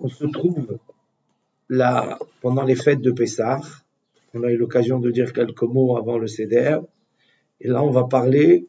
On se trouve là pendant les fêtes de Pessah. On a eu l'occasion de dire quelques mots avant le Seder. Et là, on va parler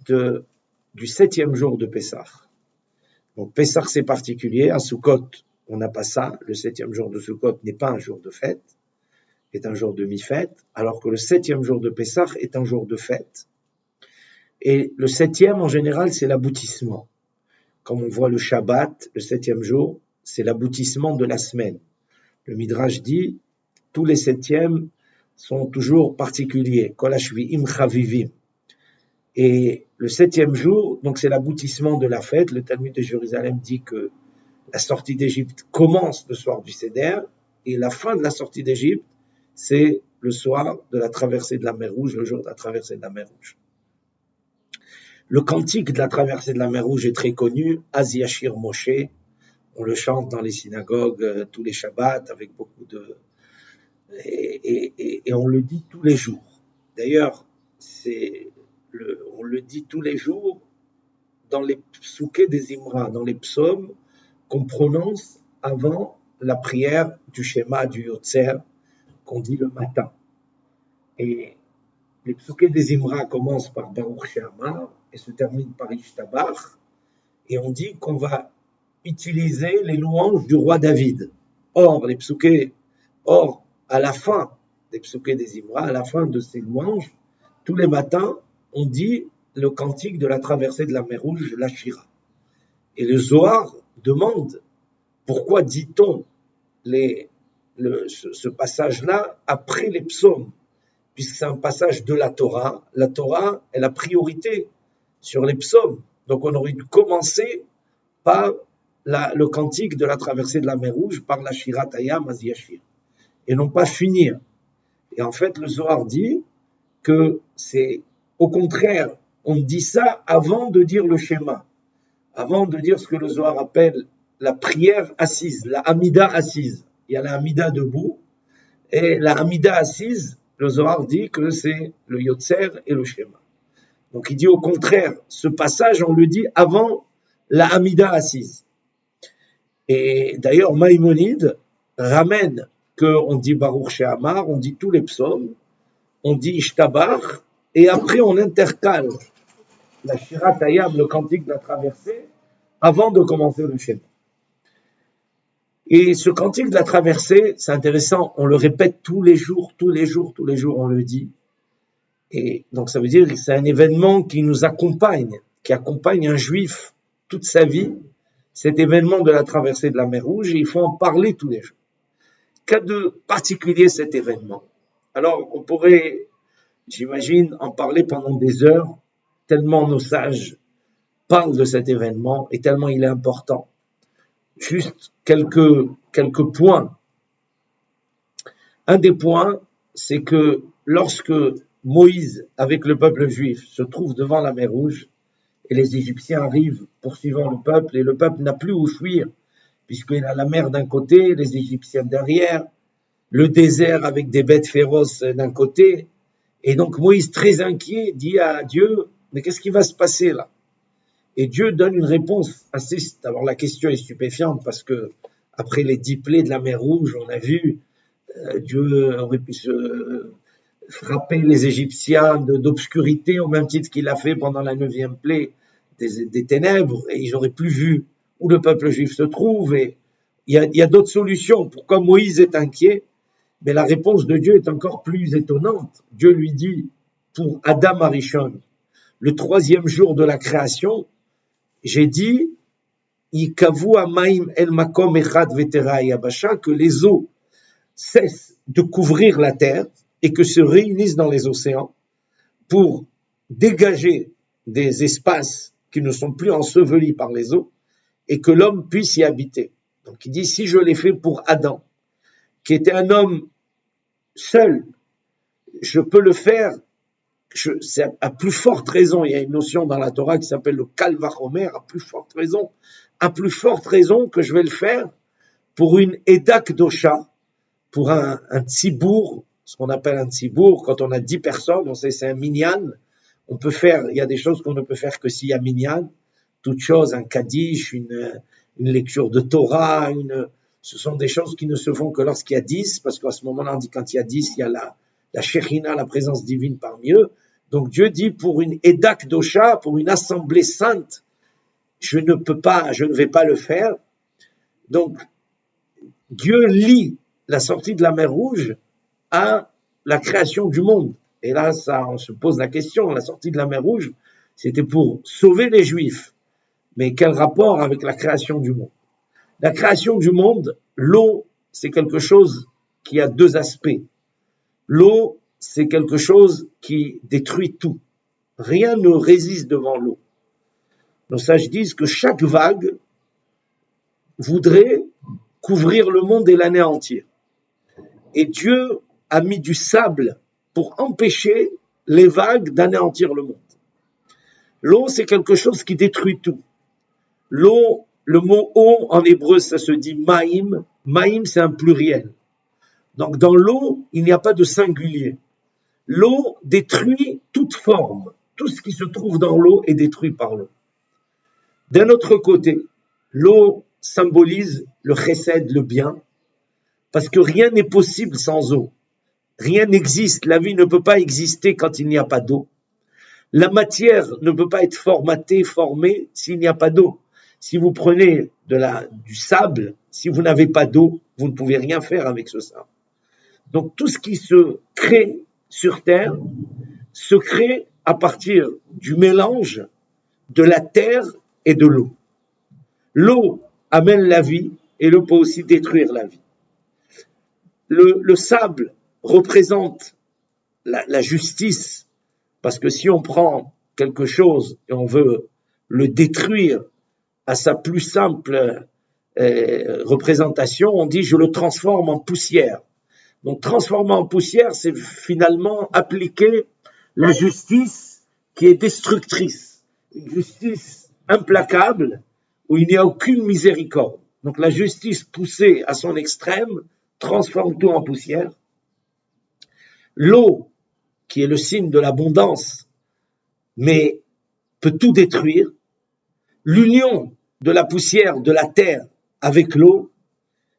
du 7e jour de Pessah. Donc, Pessah, c'est particulier. À Sukkot, on n'a pas ça. Le 7e jour de Sukkot n'est pas un jour de fête, est un jour de mi-fête, alors que le 7e jour de Pessah est un jour de fête. Et le 7e, en général, c'est l'aboutissement. Comme on voit le Shabbat, le 7e jour, c'est l'aboutissement de la semaine. Le Midrash dit, tous les 7e sont toujours particuliers. Kol hashvi'im chavivim. Et le 7e jour, donc c'est l'aboutissement de la fête. Le Talmud de Jérusalem dit que la sortie d'Égypte commence le soir du Seder, et la fin de la sortie d'Égypte, c'est le soir de la traversée de la mer Rouge, le jour de la traversée de la mer Rouge. Le cantique de la traversée de la mer Rouge est très connu, Az Yashir Moshe. On le chante dans les synagogues tous les Shabbats avec beaucoup de... Et on le dit tous les jours. D'ailleurs, on le dit tous les jours dans les psoukés des Imra, dans les psaumes qu'on prononce avant la prière du Shema, du Yotzer, qu'on dit le matin. Et les psoukés des Imra commencent par Baruch She'amar et se terminent par Ishtabach. Et on dit qu'on va utiliser les louanges du roi David. Or, à la fin des psoukés des Imra, à la fin de ces louanges, tous les matins, on dit le cantique de la traversée de la mer Rouge, la Shira. Et le Zohar demande pourquoi dit-on ce passage-là après les psaumes, puisque c'est un passage de la Torah. La Torah est la priorité sur les psaumes. Donc on aurait dû commencer par le cantique de la traversée de la mer Rouge, par la Shirat Hayam Az Yashir, et non pas finir. Et en fait, le Zohar dit que c'est au contraire, on dit ça avant de dire le schéma, avant de dire ce que le Zohar appelle la prière assise, la Hamida assise. Il y a la Hamida debout, et la Hamida assise, le Zohar dit que c'est le Yotzer et le schéma. Donc il dit au contraire, ce passage, on le dit avant la Hamida assise. Et d'ailleurs, Maïmonide ramène qu'on dit Baruch She'amar, on dit tous les psaumes, on dit Ishtabach, et après on intercale la Shirat Hayam, le cantique de la traversée, avant de commencer le schéma. Et ce cantique de la traversée, c'est intéressant, on le répète tous les jours, on le dit. Et donc ça veut dire que c'est un événement qui nous accompagne, qui accompagne un juif toute sa vie, cet événement de la traversée de la mer Rouge, et il faut en parler tous les jours. Qu'a de particulier cet événement? Alors on pourrait, j'imagine, en parler pendant des heures, tellement nos sages parlent de cet événement et tellement il est important. Juste quelques points. Un des points, c'est que lorsque Moïse, avec le peuple juif, se trouve devant la mer Rouge, et les Égyptiens arrivent poursuivant le peuple, et le peuple n'a plus où fuir, puisqu'il a la mer d'un côté, les Égyptiens derrière, le désert avec des bêtes féroces d'un côté, et donc Moïse, très inquiet, dit à Dieu, mais qu'est-ce qui va se passer là? Et Dieu donne une réponse assez... Alors la question est stupéfiante, parce que après les 10 plaies de la mer Rouge, on a vu, Dieu aurait pu se frapper les Égyptiens d'obscurité, au même titre qu'il a fait pendant la 9e plaie des ténèbres, et ils n'auraient plus vu où le peuple juif se trouve, et il y a d'autres solutions. Pourquoi Moïse est inquiet? Mais la réponse de Dieu est encore plus étonnante. Dieu lui dit, pour Adam Arishon, le 3e jour de la création, j'ai dit, Yikavu amaim el makom echad vetera yabasha, que les eaux cessent de couvrir la terre et que se réunissent dans les océans pour dégager des espaces qui ne sont plus ensevelis par les eaux et que l'homme puisse y habiter. Donc il dit, si je l'ai fait pour Adam, qui était un homme seul, je peux le faire, c'est à plus forte raison, il y a une notion dans la Torah qui s'appelle le Kal Vachomer, à plus forte raison que je vais le faire pour une Eda Kdosha, pour un tzibour, ce qu'on appelle un tzibour, quand on a 10 personnes, on sait c'est un minyan, on peut faire, il y a des choses qu'on ne peut faire que s'il y a minyan, toute chose, un kaddish, une lecture de Torah, Ce sont des choses qui ne se font que lorsqu'il y a 10, parce qu'à ce moment-là, on dit quand il y a 10, il y a la Shekhinah, la présence divine parmi eux. Donc Dieu dit pour une Eda Kdosha, pour une assemblée sainte, je ne vais pas le faire. Donc Dieu lie la sortie de la mer Rouge à la création du monde. Et là, on se pose la question, la sortie de la mer Rouge, c'était pour sauver les Juifs. Mais quel rapport avec la création du monde? La création du monde, l'eau, c'est quelque chose qui a deux aspects. L'eau, c'est quelque chose qui détruit tout. Rien ne résiste devant l'eau. Nos sages disent que chaque vague voudrait couvrir le monde et l'anéantir. Et Dieu a mis du sable pour empêcher les vagues d'anéantir le monde. L'eau, c'est quelque chose qui détruit tout. L'eau, le mot eau en hébreu, ça se dit maïm. Maïm, c'est un pluriel. Donc dans l'eau, il n'y a pas de singulier. L'eau détruit toute forme. Tout ce qui se trouve dans l'eau est détruit par l'eau. D'un autre côté, l'eau symbolise le chesed, le bien, parce que rien n'est possible sans eau. Rien n'existe, la vie ne peut pas exister quand il n'y a pas d'eau. La matière ne peut pas être formée s'il n'y a pas d'eau. Si vous prenez du sable, si vous n'avez pas d'eau, vous ne pouvez rien faire avec ce sable. Donc tout ce qui se crée sur Terre se crée à partir du mélange de la terre et de l'eau. L'eau amène la vie et l'eau peut aussi détruire la vie. Le sable représente la justice, parce que si on prend quelque chose et on veut le détruire à sa plus simple représentation, on dit je le transforme en poussière. Donc transformer en poussière, c'est finalement appliquer la justice qui est destructrice, une justice implacable où il n'y a aucune miséricorde. Donc la justice poussée à son extrême transforme tout en poussière. L'eau, qui est le signe de l'abondance, mais peut tout détruire. L'union de la poussière, de la terre avec l'eau,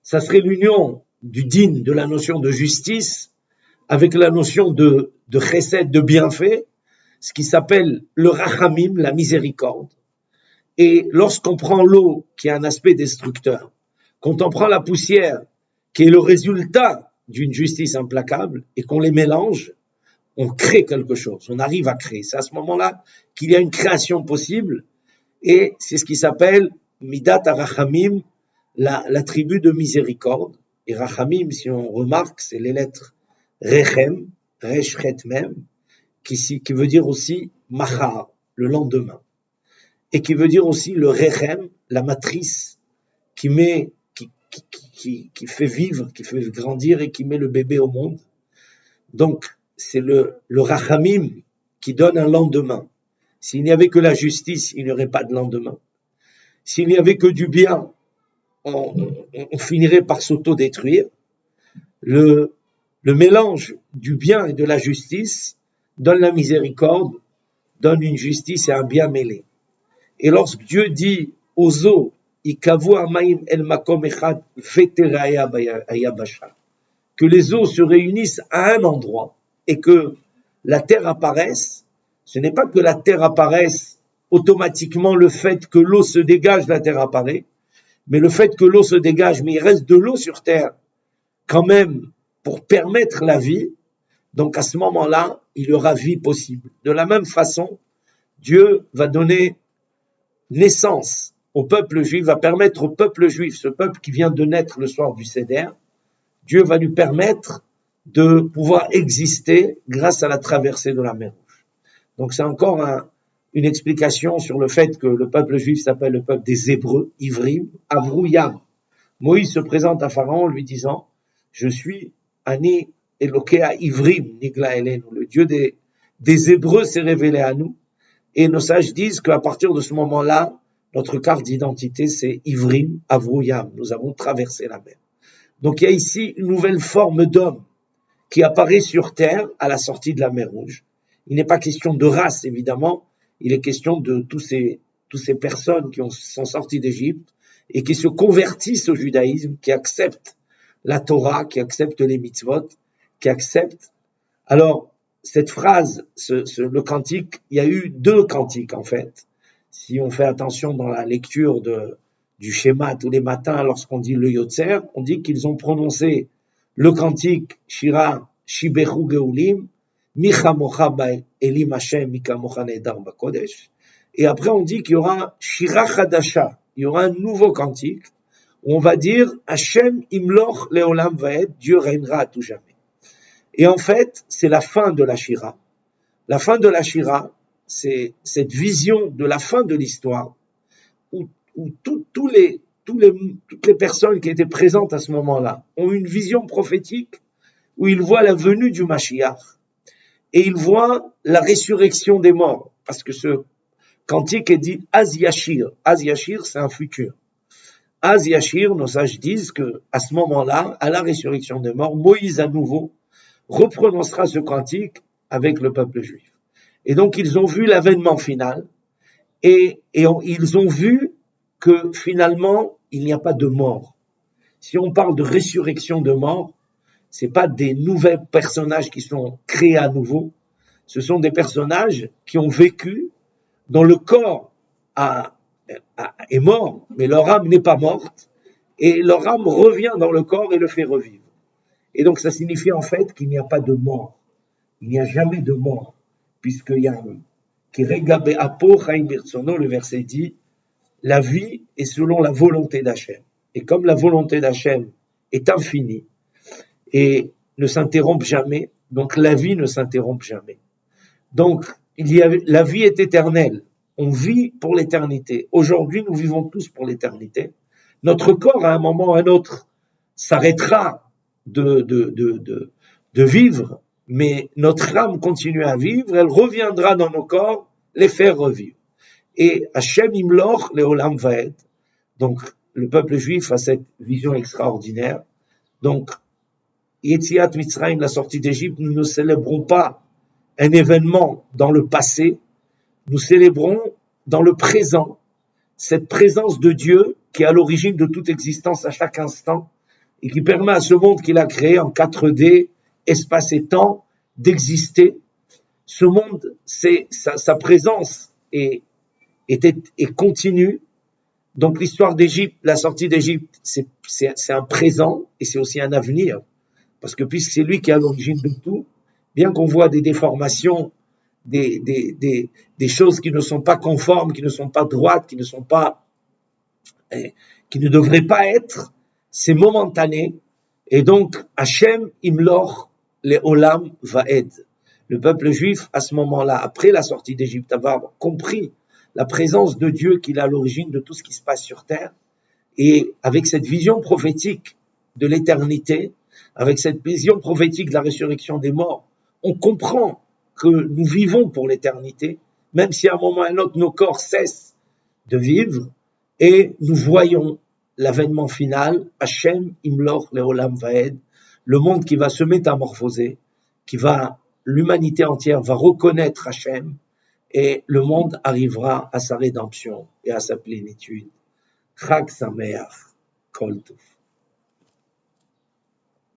ça serait l'union du din, de la notion de justice, avec la notion de chesed, de bienfait, ce qui s'appelle le rachamim, la miséricorde. Et lorsqu'on prend l'eau, qui a un aspect destructeur, quand on prend la poussière, qui est le résultat d'une justice implacable, et qu'on les mélange, on crée quelque chose, on arrive à créer. C'est à ce moment-là qu'il y a une création possible, et c'est ce qui s'appelle Midat HaRachamim, l'attribut de miséricorde. Et Rachamim, si on remarque, c'est les lettres Rechem, Resh Chet Mem, qui veut dire aussi Machar, le lendemain. Et qui veut dire aussi le Rechem, la matrice, qui fait vivre, qui fait grandir et qui met le bébé au monde. Donc, c'est le Rachamim qui donne un lendemain. S'il n'y avait que la justice, il n'y aurait pas de lendemain. S'il n'y avait que du bien, on finirait par s'auto-détruire. Le mélange du bien et de la justice donne la miséricorde, donne une justice et un bien mêlé. Et lorsque Dieu dit aux eaux, que les eaux se réunissent à un endroit et que la terre apparaisse, ce n'est pas que la terre apparaisse automatiquement le fait que l'eau se dégage, la terre apparaît, mais le fait que l'eau se dégage, mais il reste de l'eau sur terre, quand même, pour permettre la vie, donc à ce moment-là, il y aura vie possible. De la même façon, Dieu va donner naissance au peuple juif, va permettre au peuple juif, ce peuple qui vient de naître le soir du Seder, Dieu va lui permettre de pouvoir exister grâce à la traversée de la mer Rouge. Donc c'est encore une explication sur le fait que le peuple juif s'appelle le peuple des Hébreux, Ivrim, Avrouyam. Moïse se présente à Pharaon en lui disant, je suis Ani Elokea Ivrim, Nigla Elenu, le Dieu des Hébreux s'est révélé à nous. Et nos sages disent qu'à partir de ce moment-là, notre carte d'identité, c'est Ivrim, Avrouyam. Nous avons traversé la mer. Donc il y a ici une nouvelle forme d'homme qui apparaît sur terre à la sortie de la mer Rouge. Il n'est pas question de race, évidemment. Il est question de tous ces personnes qui sont sorties d'Égypte et qui se convertissent au judaïsme, qui acceptent la Torah, qui acceptent les mitzvot, qui acceptent. Alors, cette phrase, le cantique, il y a eu 2 cantiques en fait. Si on fait attention dans la lecture du schéma tous les matins, lorsqu'on dit le Yotzer, on dit qu'ils ont prononcé le cantique Shira Shibechu Geulim, Micha Mocha Elim Hashem Mika Mocha Nedar Bakodesh. Et après on dit qu'il y aura Shira Chadasha, il y aura un nouveau cantique où on va dire Hashem Imloch Leolam Vaed, Dieu régnera à tout jamais. Et en fait, c'est la fin de la Shira. La fin de la Shira, c'est cette vision de la fin de l'histoire où toutes les personnes qui étaient présentes à ce moment-là ont une vision prophétique où ils voient la venue du Mashiach et ils voient la résurrection des morts. Parce que ce cantique est dit Az Yashir. Az Yashir, c'est un futur. Az Yashir, nos sages disent que à ce moment-là, à la résurrection des morts, Moïse à nouveau reprononcera ce cantique avec le peuple juif. Et donc ils ont vu l'avènement final et ils ont vu que finalement il n'y a pas de mort. Si on parle de résurrection de mort, c'est pas des nouveaux personnages qui sont créés à nouveau, ce sont des personnages qui ont vécu, dont le corps est mort, mais leur âme n'est pas morte, et leur âme revient dans le corps et le fait revivre. Et donc ça signifie en fait qu'il n'y a pas de mort. Il n'y a jamais de mort, puisqu'il y a le verset dit, la vie est selon la volonté d'Hachem. Et comme la volonté d'Hachem est infinie et ne s'interrompt jamais, donc la vie ne s'interrompt jamais. Donc la vie est éternelle. On vit pour l'éternité. Aujourd'hui, nous vivons tous pour l'éternité. Notre corps, à un moment ou à un autre, s'arrêtera de vivre, mais notre âme continue à vivre, elle reviendra dans nos corps, les faire revivre. Et Hashem Imloch Leolam Vaed, donc le peuple juif a cette vision extraordinaire. Donc, Yetziat Mitzrayim, la sortie d'Égypte, nous ne célébrons pas un événement dans le passé, nous célébrons dans le présent, cette présence de Dieu qui est à l'origine de toute existence à chaque instant, et qui permet à ce monde qu'il a créé en 4D, espace et temps, d'exister. Ce monde, sa présence est continue. Donc l'histoire d'Égypte, la sortie d'Égypte, c'est un présent et c'est aussi un avenir. Parce que puisque c'est lui qui est à l'origine de tout, bien qu'on voit des déformations, des choses qui ne sont pas conformes, qui ne sont pas droites, qui ne devraient pas être, c'est momentané, et donc Hashem Imloch Leolam Vaed. Le peuple juif, à ce moment-là, après la sortie d'Égypte, avoir compris la présence de Dieu qui est à l'origine de tout ce qui se passe sur terre, et avec cette vision prophétique de l'éternité, avec cette vision prophétique de la résurrection des morts, on comprend que nous vivons pour l'éternité, même si à un moment ou à un autre nos corps cessent de vivre, et nous voyons l'avènement final, Hashem Imloch Leolam Vaed, le monde qui va se métamorphoser, l'humanité entière va reconnaître Hashem, et le monde arrivera à sa rédemption et à sa plénitude. Chag Sameach, Kol Tov.